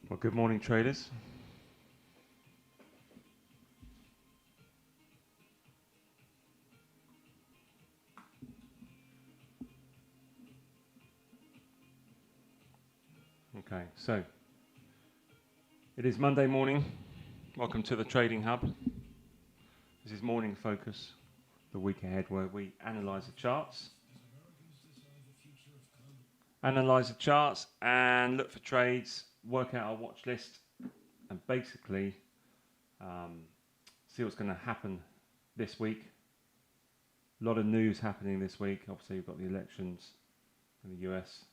Well, good morning, traders. Okay, so it is Monday morning. Welcome to the Trading Hub. This is Morning Focus, the week ahead, where we analyze the charts. Analyze the charts and look for trades, work out our watch list, and basically see what's going to happen this week. A lot of news happening this week. Obviously, we've got the elections in the US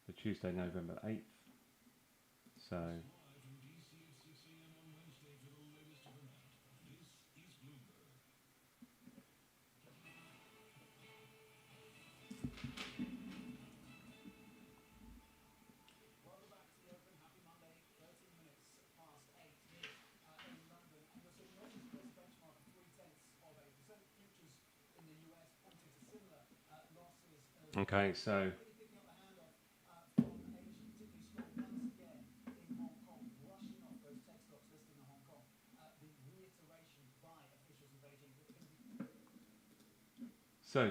for Tuesday, November 8th. So okay, so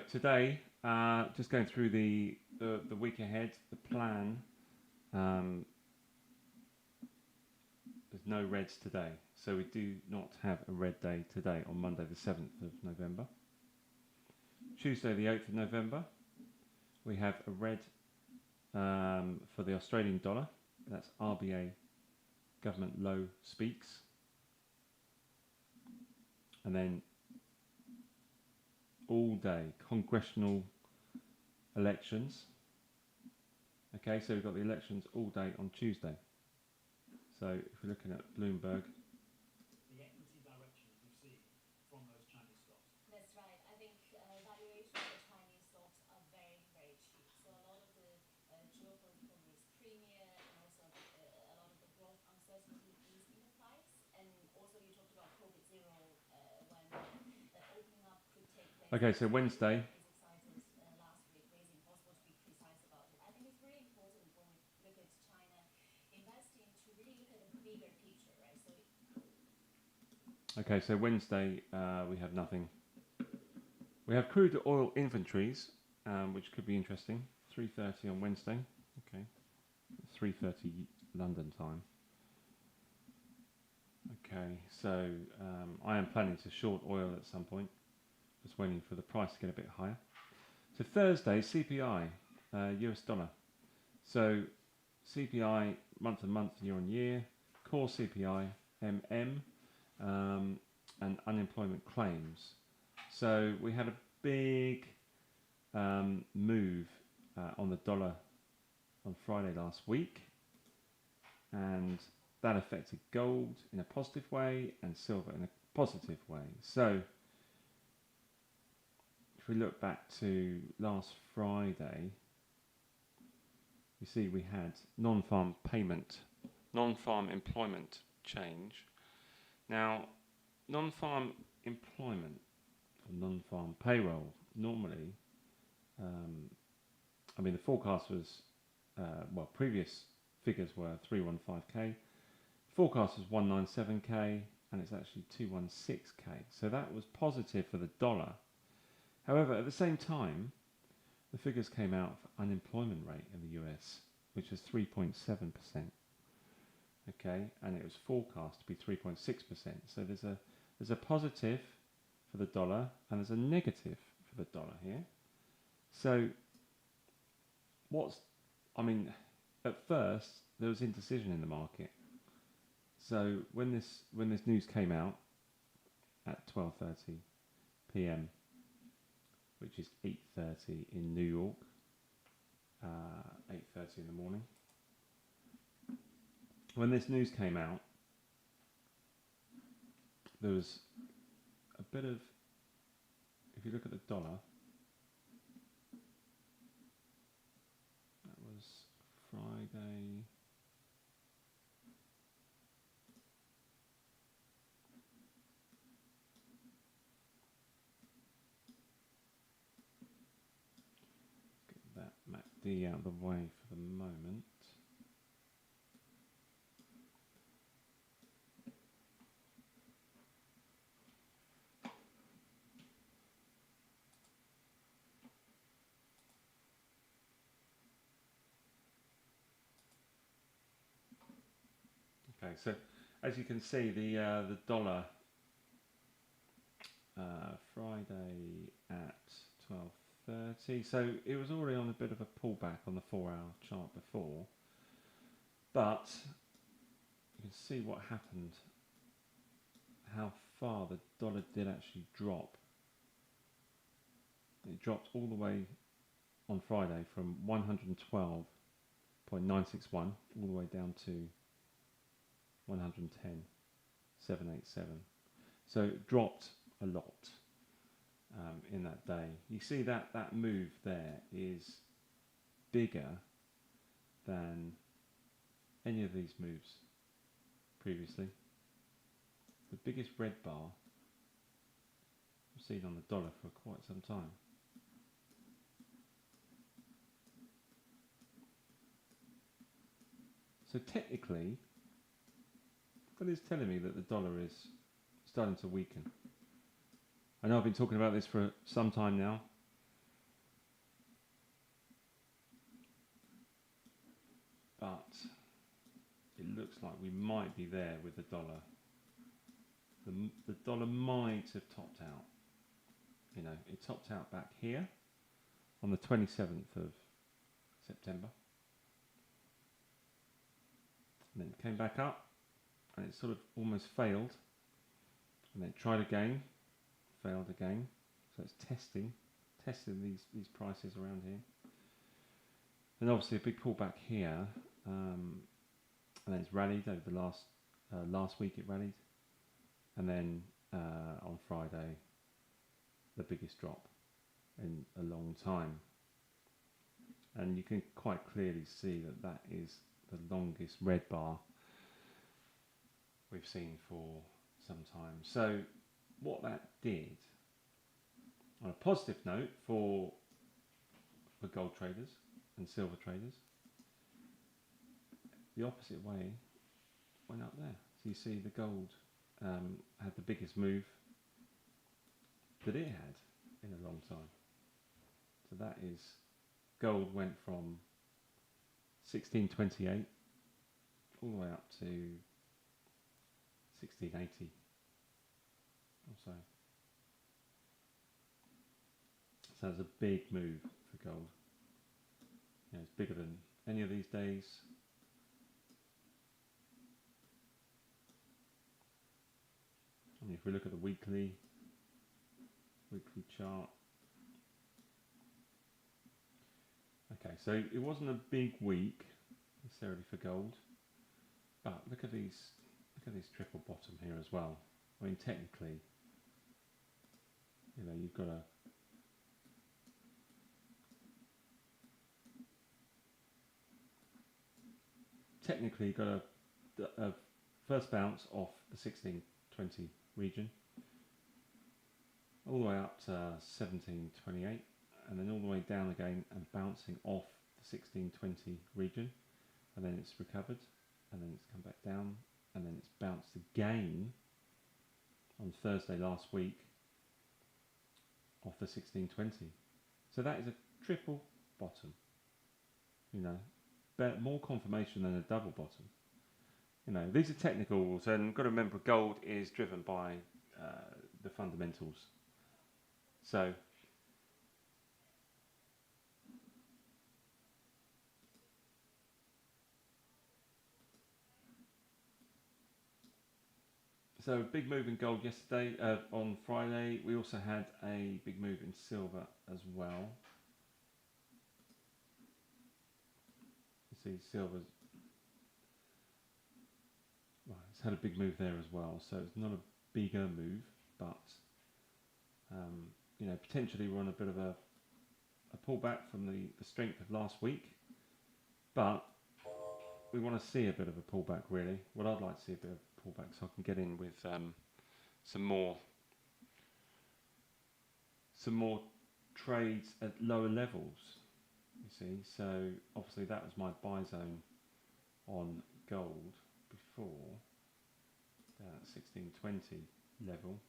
today, just going through the week ahead, the plan. There's no reds today, so we do not have a red day today on Monday the 7th of November. Tuesday the 8th of November, we have a red for the Australian dollar. That's RBA government low speaks. And then all day congressional elections. Okay, so we've got the elections all day on Tuesday. So if we're looking at Bloomberg, the equity direction as you see from those Chinese stocks. That's right. I think valuations for Chinese stocks are very, very cheap. So a lot of the geopolitical risk premium and also a lot of the growth uncertainty is in the price. And also you talked about COVID zero when the opening up could take place. okay, so Wednesday, Is excited last week, raising possible to be precise about it. I think it's really important when we look at China investing to really look at a bigger picture, right? So okay, so Wednesday we have nothing. We have crude oil inventories, which could be interesting. 3:30 on Wednesday. Okay, 3:30 London time. Okay, so I am planning to short oil at some point. Just waiting for the price to get a bit higher. So Thursday, CPI, US dollar. So CPI month on month, year on year. Core CPI, MM, and unemployment claims. So we had a big move on the dollar on Friday last week, and that affected gold in a positive way and silver in a positive way. So if we look back to last Friday, you see we had non-farm employment change. Now, non-farm employment or non-farm payroll normally, I mean the forecast was, previous figures were 315k, forecast was 197k, and it's actually 216k. So that was positive for the dollar. However, at the same time, the figures came out for unemployment rate in the US, which was 3.7%. Okay, and it was forecast to be 3.6%. So there's a positive for the dollar and there's a negative for the dollar here. So at first there was indecision in the market. So when this news came out at 12:30 p.m., which is 8:30 in New York, 8:30 in the morning. When this news came out, there was a bit of, if you look at the dollar, that was Friday. Get that MACD out of the way for the moment. Okay, so as you can see, the dollar Friday at 12:30. So it was already on a bit of a pullback on the 4-hour chart before, but you can see what happened. How far the dollar did actually drop. It dropped all the way on Friday from 112.961 all the way down to 110.787. So it dropped a lot in that day. You see that move there is bigger than any of these moves previously. The biggest red bar I've seen on the dollar for quite some time. So technically, that is telling me that the dollar is starting to weaken. I know I've been talking about this for some time now. But it looks like we might be there with the dollar. The dollar might have topped out. You know, it topped out back here on the 27th of September. And then it came back up and it sort of almost failed. And then it tried again, failed again. So it's testing these prices around here. And obviously a big pullback here. And then it's rallied over the last week it rallied. And then on Friday, the biggest drop in a long time. And you can quite clearly see that is the longest red bar we've seen for some time. So what that did, on a positive note for gold traders and silver traders, the opposite way went up there. So you see the gold had the biggest move that it had in a long time. So that is, gold went from 1628 all the way up to 1680 or so. So it's a big move for gold. You know, it's bigger than any of these days. I mean, if we look at the weekly chart. Okay, so it wasn't a big week necessarily for gold, but look at these triple bottom here as well. I mean, technically, you know, you've got a first bounce off the 1620 region, all the way up to 1728, and then all the way down again and bouncing off the 1620 region, and then it's recovered, and then it's come back down, and then it's bounced again on Thursday last week off the 1620. So that is a triple bottom, you know, more confirmation than a double bottom. You know, these are technicals, and you've got to remember gold is driven by the fundamentals. So big move in gold yesterday. On Friday we also had a big move in silver as well. You see silver's, well, it's had a big move there as well, so it's not a bigger move, but you know, potentially we're on a bit of a pullback from the strength of last week, but we want to see a bit of a pullback really. What I'd like to see a bit of a pullback so I can get in with some more trades at lower levels, you see. So obviously that was my buy zone on gold before, down at 1620 level.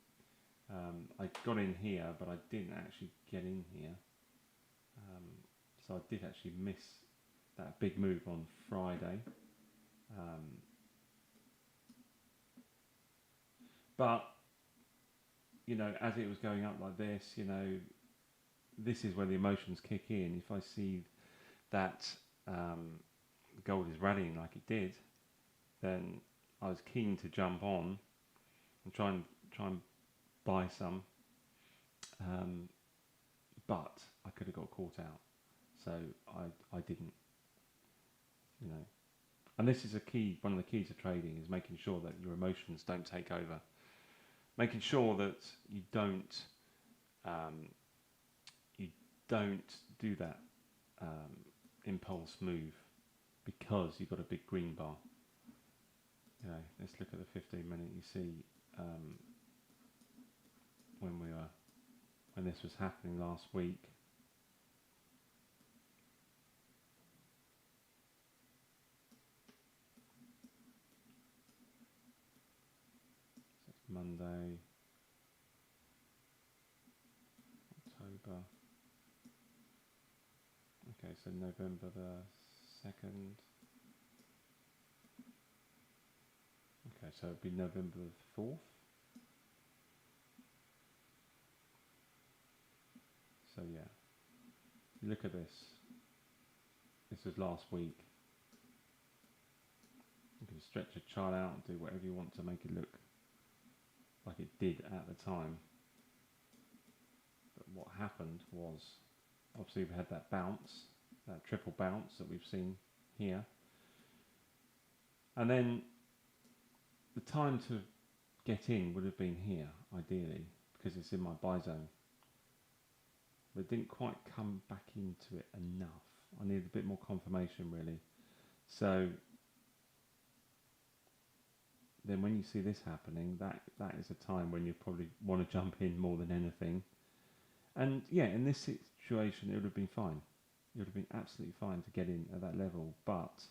I got in here, but I didn't actually get in here. So I did actually miss that big move on Friday. But, you know, as it was going up like this, you know, this is where the emotions kick in. If I see that gold is rallying like it did, then I was keen to jump on and try and buy some, but I could have got caught out, so I didn't, you know. And this is one of the keys to trading is making sure that your emotions don't take over, making sure that um, you don't do that impulse move because you've got a big green bar. You know, let's look at the 15-minute. You see when this was happening last week. So it's Monday, October. Okay, so November the 2nd. Okay, so it'd be November the 4th. So yeah, you look at this. This was last week. You can stretch a chart out and do whatever you want to make it look like it did at the time. But what happened was, obviously we had that bounce, that triple bounce that we've seen here. And then the time to get in would have been here, ideally, because it's in my buy zone. But it didn't quite come back into it enough. I needed a bit more confirmation, really. So then when you see this happening, that is a time when you probably want to jump in more than anything. And yeah, in this situation, it would have been fine. It would have been absolutely fine to get in at that level, but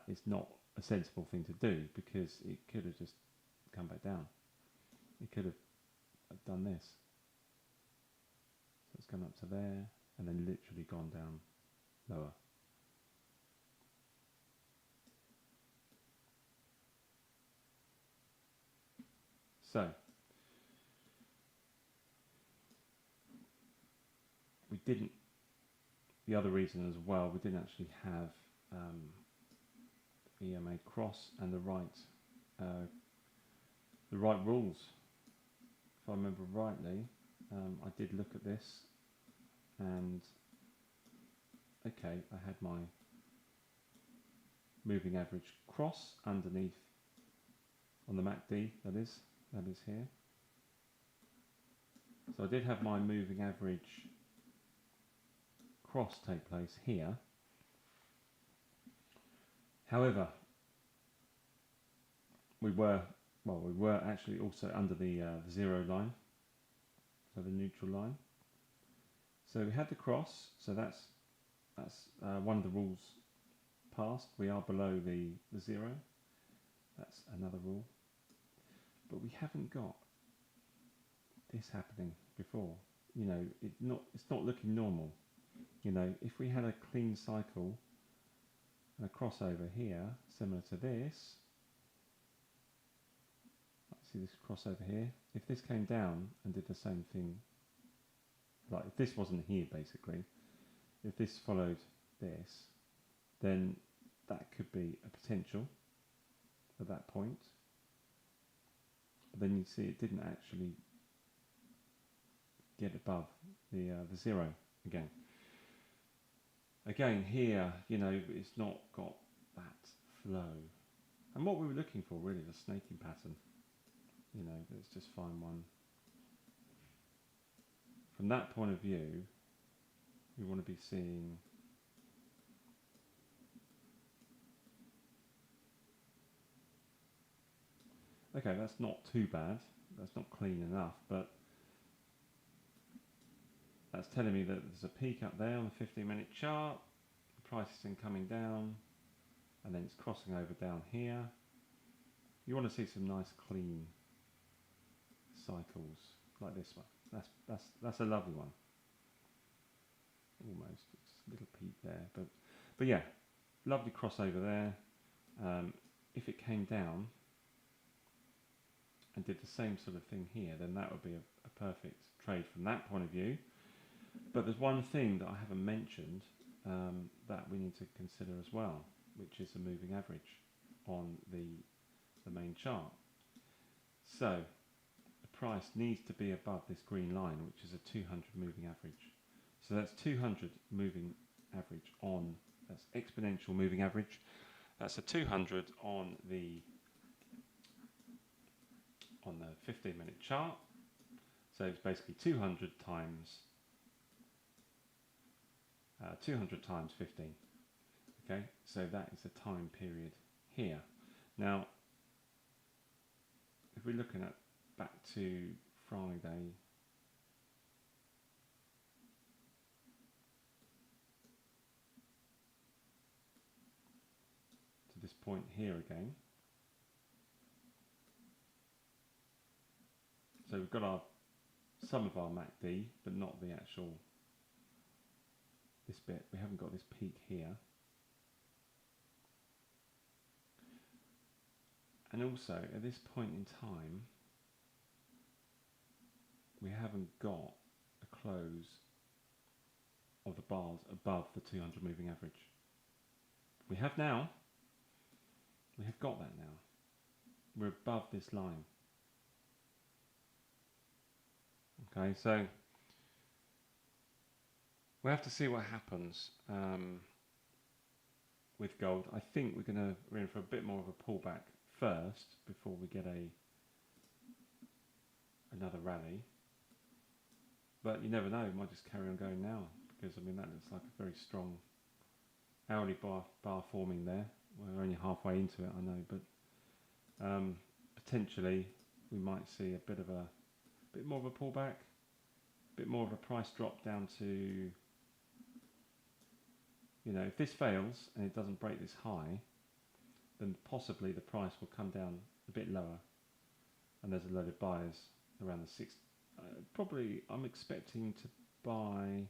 it's not a sensible thing to do because it could have just come back down. It could have done this. So it's gone up to there and then literally gone down lower. So we didn't, the other reason as well, we didn't actually have EMA cross and the right rules. If I remember rightly, I did look at this and okay, I had my moving average cross underneath on the MACD, that is here. So I did have my moving average cross take place here. However, we were actually also under the zero line, so the neutral line. So we had the cross, so that's one of the rules passed. We are below the zero. That's another rule. But we haven't got this happening before. You know, it's not looking normal. You know, if we had a clean cycle and a crossover here, similar to this, see this crossover here, if this came down and did the same thing, like if this wasn't here basically, if this followed this, then that could be a potential at that point. But then you see it didn't actually get above the zero again. Again here, you know, it's not got that flow. And what we were looking for really is a snaking pattern. You know, let's just find one. From that point of view, we want to be seeing okay, that's not too bad. That's not clean enough, but that's telling me that there's a peak up there on the 15-minute chart. The price is then coming down, and then it's crossing over down here. You want to see some nice clean cycles like this one. That's a lovely one. Almost, it's a little peak there, but yeah, lovely crossover there. If it came down, and did the same sort of thing here, then that would be a perfect trade from that point of view. But there's one thing that I haven't mentioned that we need to consider as well, which is the moving average on the main chart. So the price needs to be above this green line, which is a 200 moving average. So that's 200 moving average on, that's exponential moving average. That's a 200 on the 15-minute chart. So it's basically 200 times 15. Okay, so that is the time period here. Now, if we're looking at back to Friday, to this point here again. So we've got some of our MACD, but not the actual, this bit. We haven't got this peak here. And also, at this point in time, we haven't got a close of the bars above the 200 moving average. We have now. We have got that now. We're above this line. Okay, so we have to see what happens with gold. I think we're in for a bit more of a pullback first before we get another rally. But you never know, it might just carry on going now, because I mean that looks like a very strong hourly bar forming there. We're only halfway into it, I know, but potentially we might see a bit more of a pullback, a bit more of a price drop down to, you know, if this fails and it doesn't break this high, then possibly the price will come down a bit lower, and there's a load of buyers around the six. Probably I'm expecting to buy,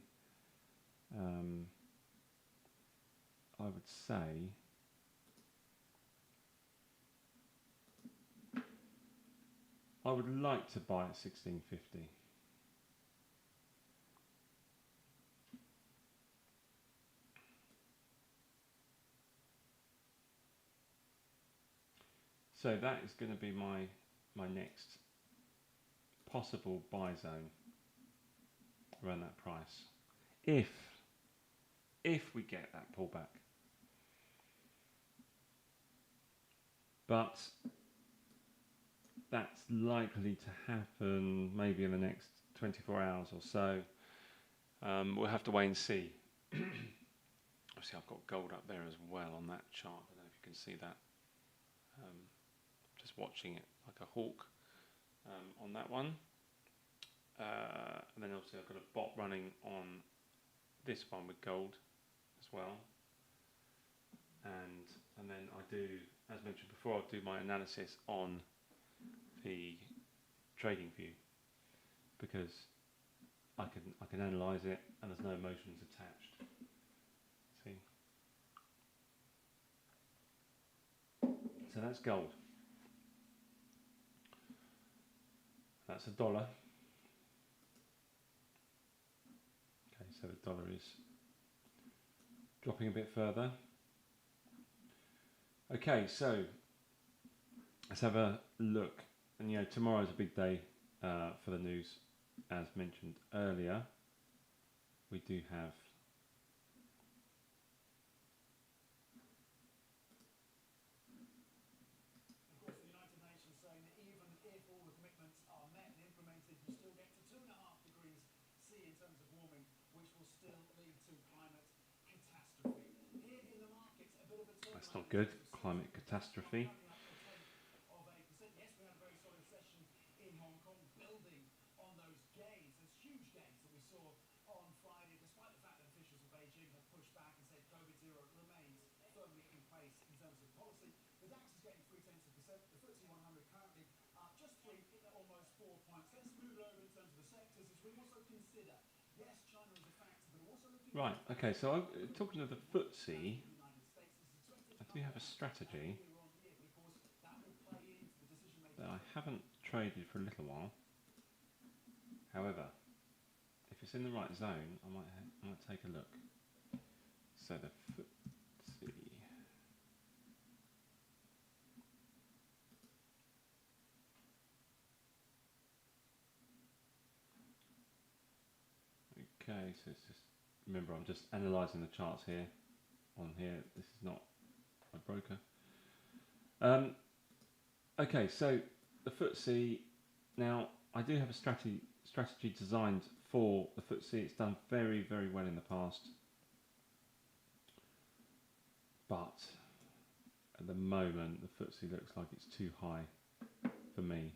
I would say, I would like to buy at 1650. So that is going to be my next possible buy zone around that price. If we get that pullback. But that's likely to happen maybe in the next 24 hours or so. We'll have to wait and see. Obviously I've got gold up there as well on that chart. I don't know if you can see that. Just watching it like a hawk on that one. And then obviously I've got a bot running on this one with gold as well. And then I do, as mentioned before, I'll do my analysis on the trading view, because I can analyse it and there's no emotions attached. See? So that's gold. That's $1. Okay, so the dollar is dropping a bit further. Okay, so let's have a look. And you know, tomorrow's a big day for the news, as mentioned earlier. We do have that's not good, climate catastrophe. Yes, we had a very solid session in Hong Kong, building on those gains, those huge gains that we saw on Friday, despite the fact that officials of Beijing have pushed back and said COVID zero remains firmly in place in terms of policy. The DAX is getting 0.3%, the FTSE 100 currently up just 3, almost 4 points. Let's move over in terms of the sectors as we also consider, yes, China is a factor, but also looking right. Okay, so talking of the FTSE, I do have a strategy that I haven't traded for a little while. However, if it's in the right zone, I might take a look. So the FTSE. Okay, so it's just, remember I'm just analysing the charts here. On here, this is not a broker. Okay, so the FTSE. Now I do have a strategy designed for the FTSE. It's done very, very well in the past, but at the moment the FTSE looks like it's too high for me.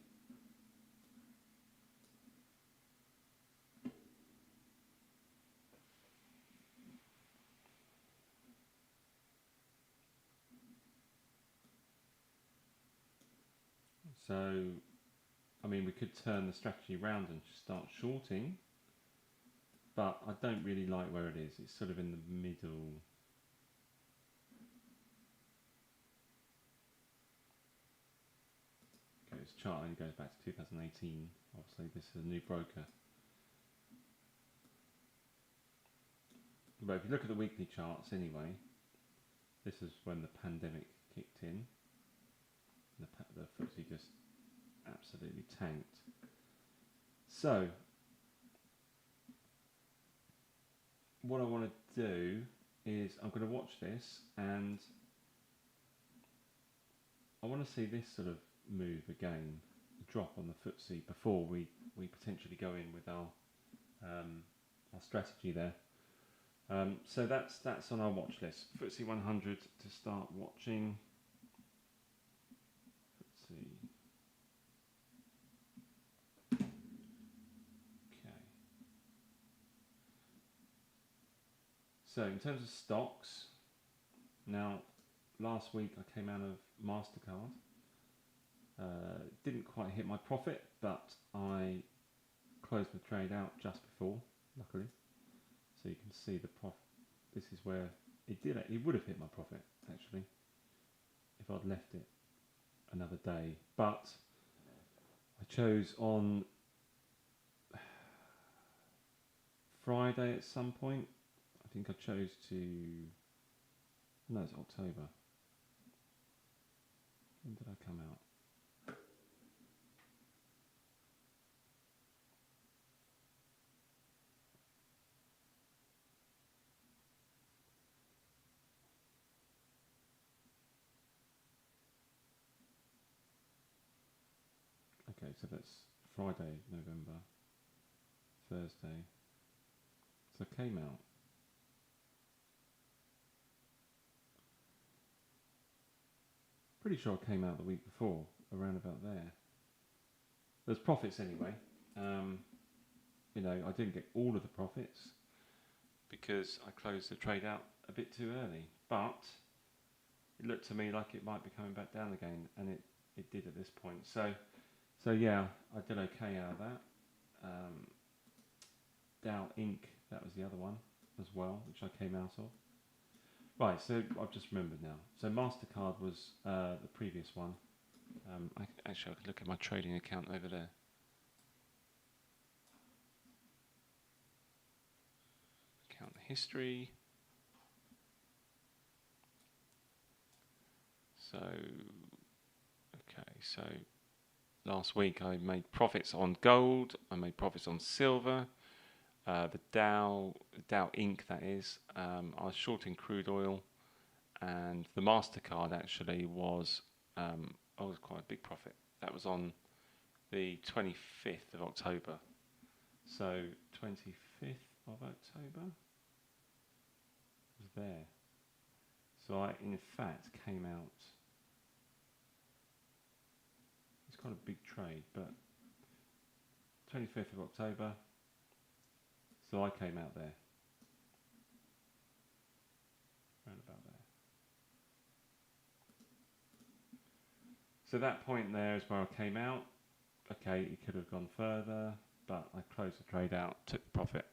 So, I mean, we could turn the strategy around and just start shorting, but I don't really like where it is. It's sort of in the middle. Okay, this chart only goes back to 2018. Obviously, this is a new broker. But if you look at the weekly charts anyway, this is when the pandemic kicked in. The FTSE just absolutely tanked. So, what I want to do is I'm going to watch this, and I want to see this sort of move again, drop on the FTSE before we potentially go in with our strategy there. So that's on our watch list. FTSE 100 to start watching. FTSE. Okay. So in terms of stocks, now last week I came out of MasterCard. Didn't quite hit my profit, but I closed the trade out just before, luckily. So you can see the profit. This is where it would have hit my profit actually if I'd left it another day, but I chose on Friday at some point. I think I chose to, no, it's October. When did I come out? Okay, so that's Friday, November, Thursday. So I came out. Pretty sure I came out the week before, around about there. There's profits anyway. You know, I didn't get all of the profits because I closed the trade out a bit too early. But it looked to me like it might be coming back down again, and it did at this point. So yeah, I did okay out of that. Dow Inc., that was the other one as well, which I came out of. Right, so I've just remembered now. So MasterCard was the previous one. Actually, I could look at my trading account over there. Account history. So, okay, so last week I made profits on gold, I made profits on silver, the Dow Inc. that is, I was shorting crude oil, and the MasterCard actually was quite a big profit. That was on the 25th of October. So 25th of October was there. So I, in fact, came out. It's quite a big trade, but 25th of October. So I came out there. Around about there. So that point there is where I came out. Okay, it could have gone further, but I closed the trade out, took the profit.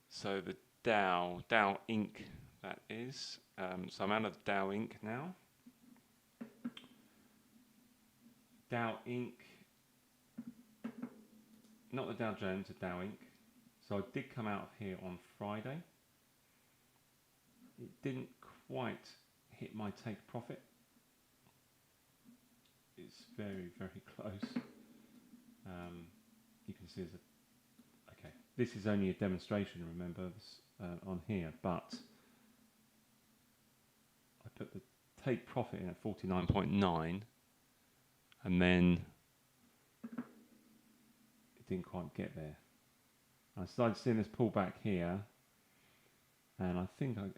So the Dow Inc. that is. So I'm out of Dow Inc. now. Dow Inc. Not the Dow Jones, the Dow Inc. So I did come out of here on Friday. It didn't quite hit my take profit. It's very, very close. You can see there's a... Okay, this is only a demonstration, remember, on here, but I put the take profit in at 49.9 and then it didn't quite get there. I started seeing this pullback here, and I think I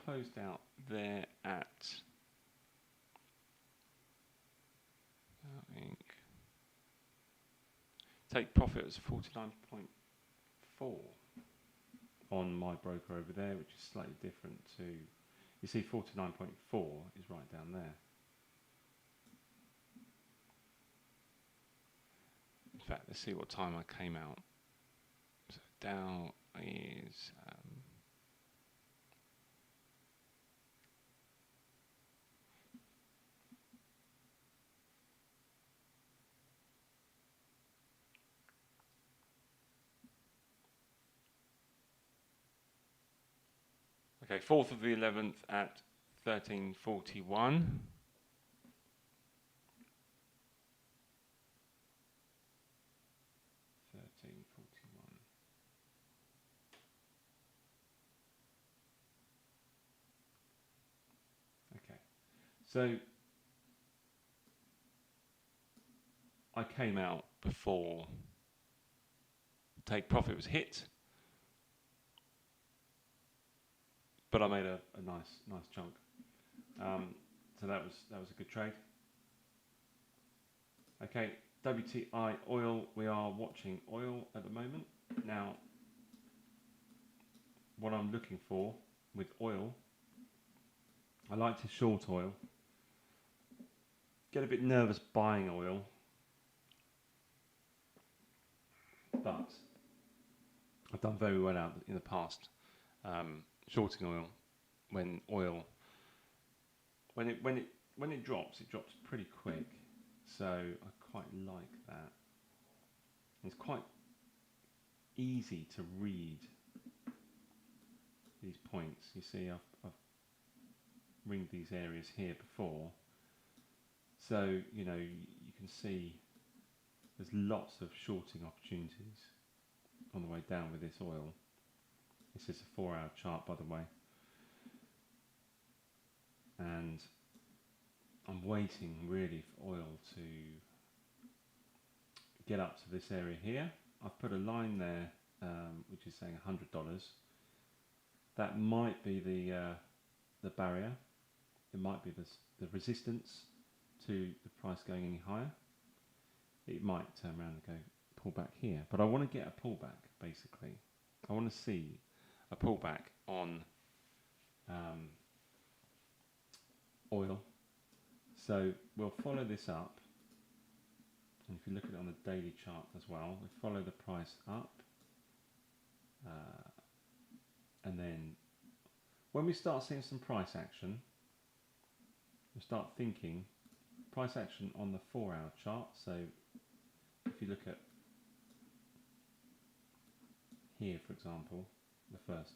closed out there at take profit was 49.4 on my broker over there, which is slightly different to, you see 49.4 is right down there. In fact, let's see what time I came out. So Dow is okay, 4th of the 11th at 1341. Okay, so I came out before take profit was hit, but I made a nice chunk. So that was a good trade. Okay, WTI oil. We are watching oil at the moment. Now, what I'm looking for with oil, I like to short oil. Get a bit nervous buying oil, but I've done very well out in the past shorting oil when it drops pretty quick. So I quite like that. It's quite easy to read these points. You see, I've ringed these areas here before, so you know you can see there's lots of shorting opportunities on the way down with this oil. This is a 4-hour chart, by the way, and I'm waiting really for oil to get up to this area here. I've put a line there which is saying $100. That might be the barrier. It might be the resistance to the price going any higher. It might turn around and go pull back here, but I want to get a pullback. Basically, I want to see a pullback on oil. So we'll follow this up, and if you look at it on the daily chart as well, we follow the price up, and then when we start seeing some price action, we start thinking price action on the 4-hour chart. So if you look at here, for example, the first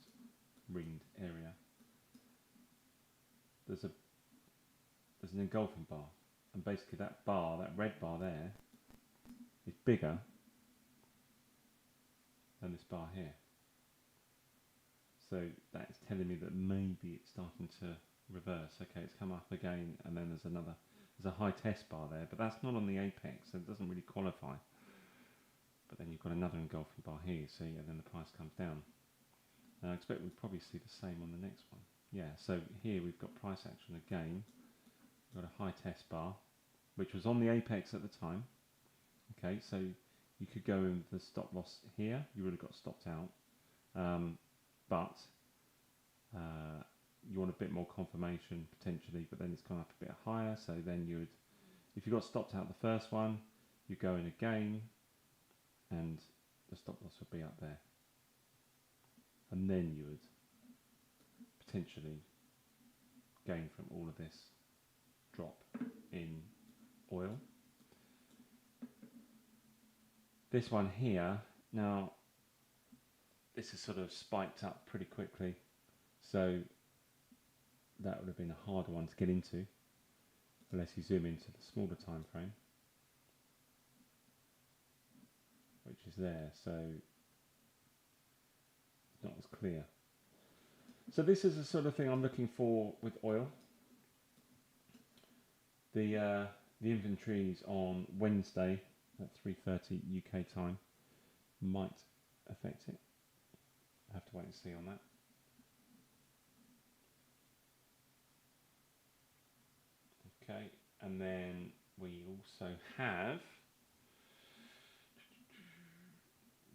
ringed area, there's an engulfing bar, and basically that bar, that red bar there, is bigger than this bar here. So that is telling me that maybe it's starting to reverse. Okay, it's come up again, and then there's a high test bar there, but that's not on the apex, so it doesn't really qualify. But then you've got another engulfing bar here, see, and then the price comes down. And I expect we'll probably see the same on the next one. Yeah, so here we've got price action again. We've got a high test bar, which was on the apex at the time. Okay, so you could go in with the stop loss here. You would have got stopped out, but you want a bit more confirmation potentially. But then it's gone up a bit higher. So then you would, if you got stopped out the first one, you go in again, and the stop loss would be up there, and then you would potentially gain from all of this drop in oil. This one here, now this has sort of spiked up pretty quickly, so that would have been a harder one to get into unless you zoom into the smaller time frame, which is there, so it's not as clear. So this is the sort of thing I'm looking for with oil. The inventories on Wednesday at 3:30 UK time might affect it. I have to wait and see on that. Okay, and then we also have,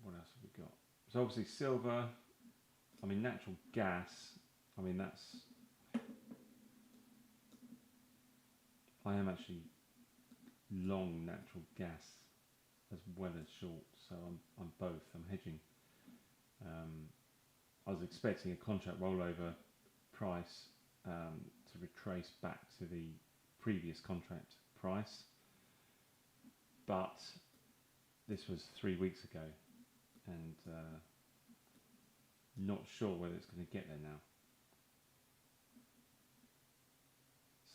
what else have we got? So obviously silver, I mean natural gas, I mean that's, I am actually long natural gas as well as short, so I'm both, I'm hedging. I was expecting a contract rollover price to retrace back to the previous contract price, but this was 3 weeks ago, and not sure whether it's going to get there now.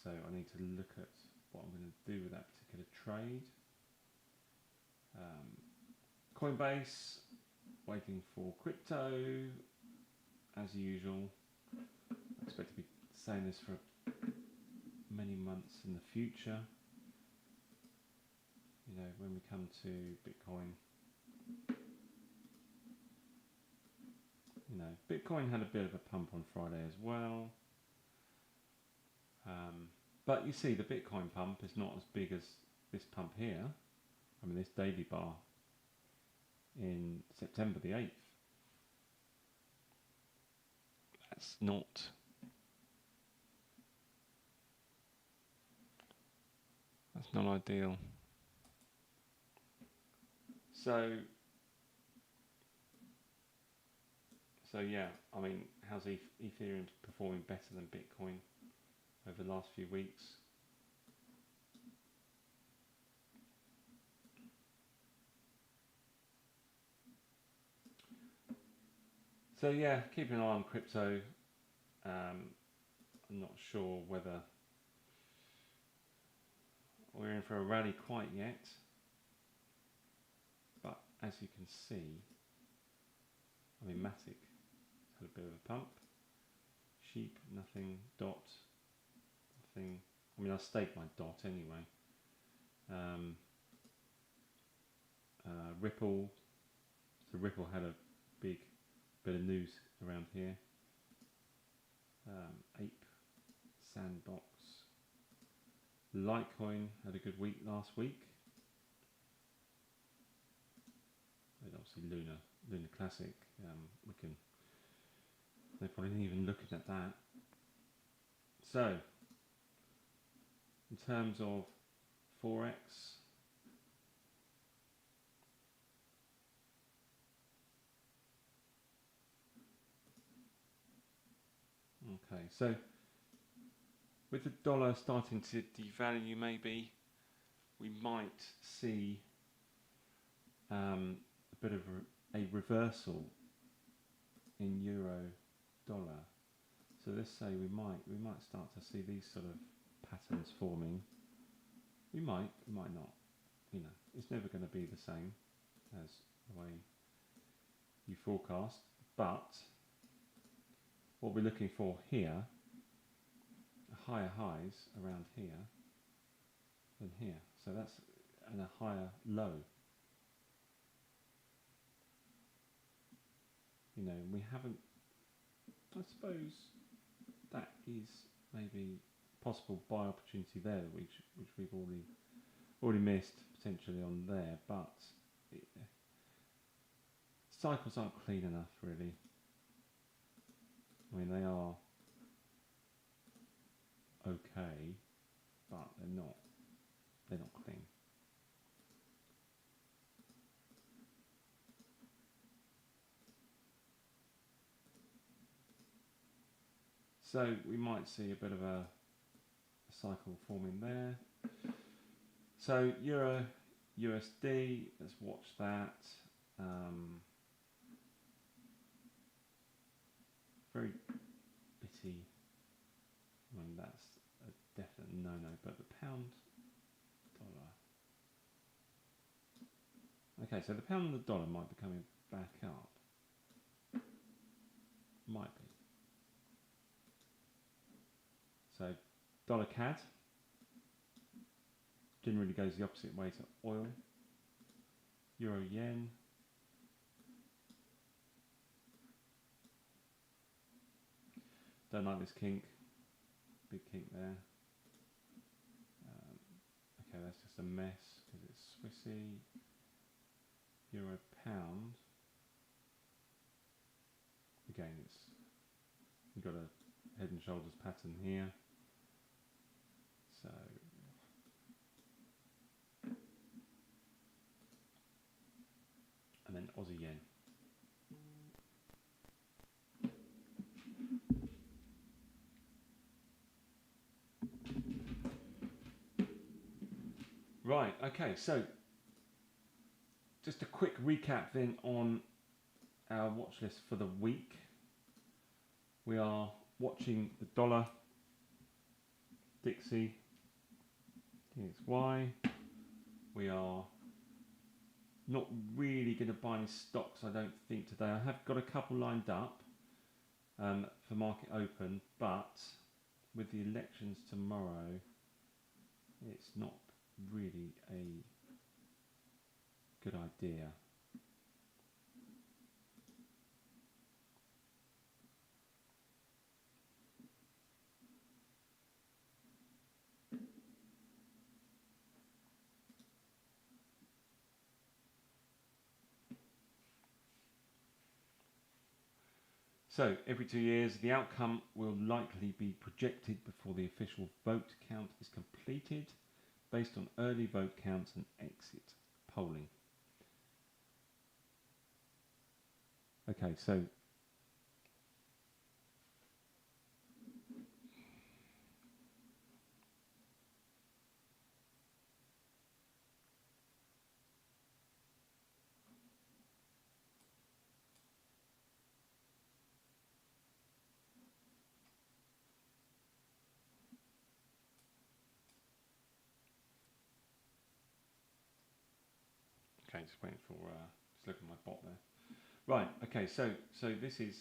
So I need to look at what I'm going to do with that particular trade. Coinbase, waiting for crypto, as usual. I expect to be saying this for many months in the future. You know, when we come to Bitcoin, you know, Bitcoin had a bit of a pump on Friday as well. But you see, the Bitcoin pump is not as big as this pump here. I mean, this daily bar in September the 8th. That's not ideal. So yeah, I mean, how's Ethereum performing better than Bitcoin over the last few weeks? So yeah, keeping an eye on crypto. I'm not sure whether we're in for a rally quite yet, but as you can see, I mean, Matic had a bit of a pump. Sheep, nothing. Dot, nothing. I mean, I staked my dot anyway. Ripple. So Ripple had a big bit of news around here. Ape, Sandbox. Litecoin had a good week last week. And obviously Luna Classic. We can. They're probably even looking at that. So, in terms of Forex, okay, so with the dollar starting to devalue, maybe we might see a bit of a reversal in euro dollar. So let's say we might start to see these sort of patterns forming. We might not. You know, it's never going to be the same as the way you forecast, but what we're looking for here, higher highs around here than here. So that's and a higher low. You know, we haven't. I suppose that is maybe possible buy opportunity there, which we've already missed potentially on there, but cycles aren't clean enough, really. I mean, they are okay, but they're not clean. So we might see a bit of a cycle forming there. So euro USD, let's watch that. Very bitty. I mean, that's a definite no-no, but the pound dollar. Okay, so the pound and the dollar might be coming back up. Might be. So dollar CAD generally goes the opposite way to oil. Euro yen. Don't like this kink. Big kink there. Okay, that's just a mess because it's Swissy. Euro pound. Again, we've got a head and shoulders pattern here. So and then Aussie yen. Right, okay, so just a quick recap then on our watch list for the week. We are watching the dollar, Dixie, DXY. We are not really going to buy any stocks, I don't think, today. I have got a couple lined up for market open, but with the elections tomorrow, it's not really a good idea. So, every 2 years, the outcome will likely be projected before the official vote count is completed, based on early vote counts and exit polling. Okay, so okay, just waiting for just looking at my bot there. Right, okay, so this is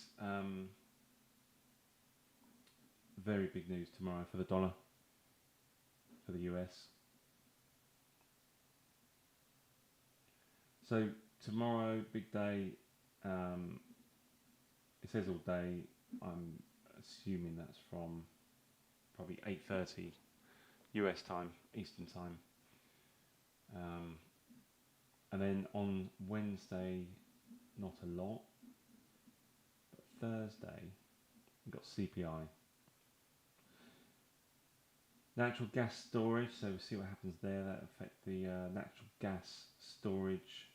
very big news tomorrow for the dollar, for the US. So tomorrow, big day. It says all day. I'm assuming that's from probably 8:30 US time, Eastern time. And then on Wednesday, not a lot. But Thursday, we've got CPI. Natural gas storage, so we'll see what happens there. That affect the natural gas storage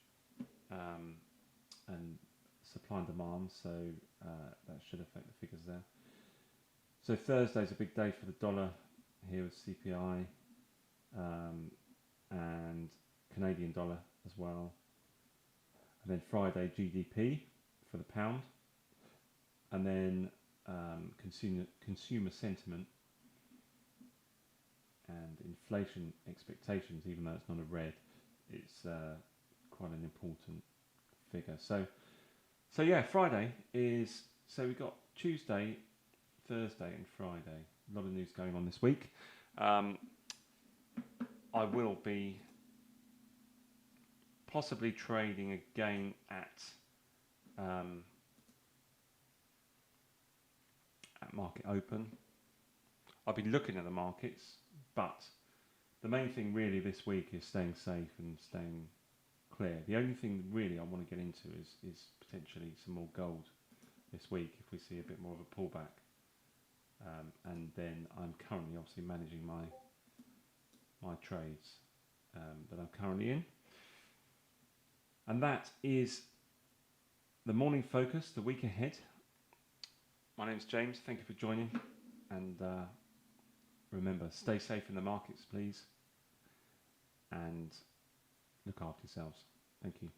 and supply and demand, so that should affect the figures there. So Thursday's a big day for the dollar here with CPI and Canadian dollar as well. And then Friday GDP for the pound, and then consumer sentiment and inflation expectations. Even though it's not a red, it's quite an important figure. So yeah, Friday is, so we've got Tuesday, Thursday and Friday. A lot of news going on this week. I will be possibly trading again at market open. I'll be looking at the markets, but the main thing really this week is staying safe and staying clear. The only thing really I want to get into is potentially some more gold this week if we see a bit more of a pullback. And then I'm currently obviously managing my trades that I'm currently in. And that is the morning focus, the week ahead. My name's James, thank you for joining, and remember, stay safe in the markets please, and look after yourselves. Thank you.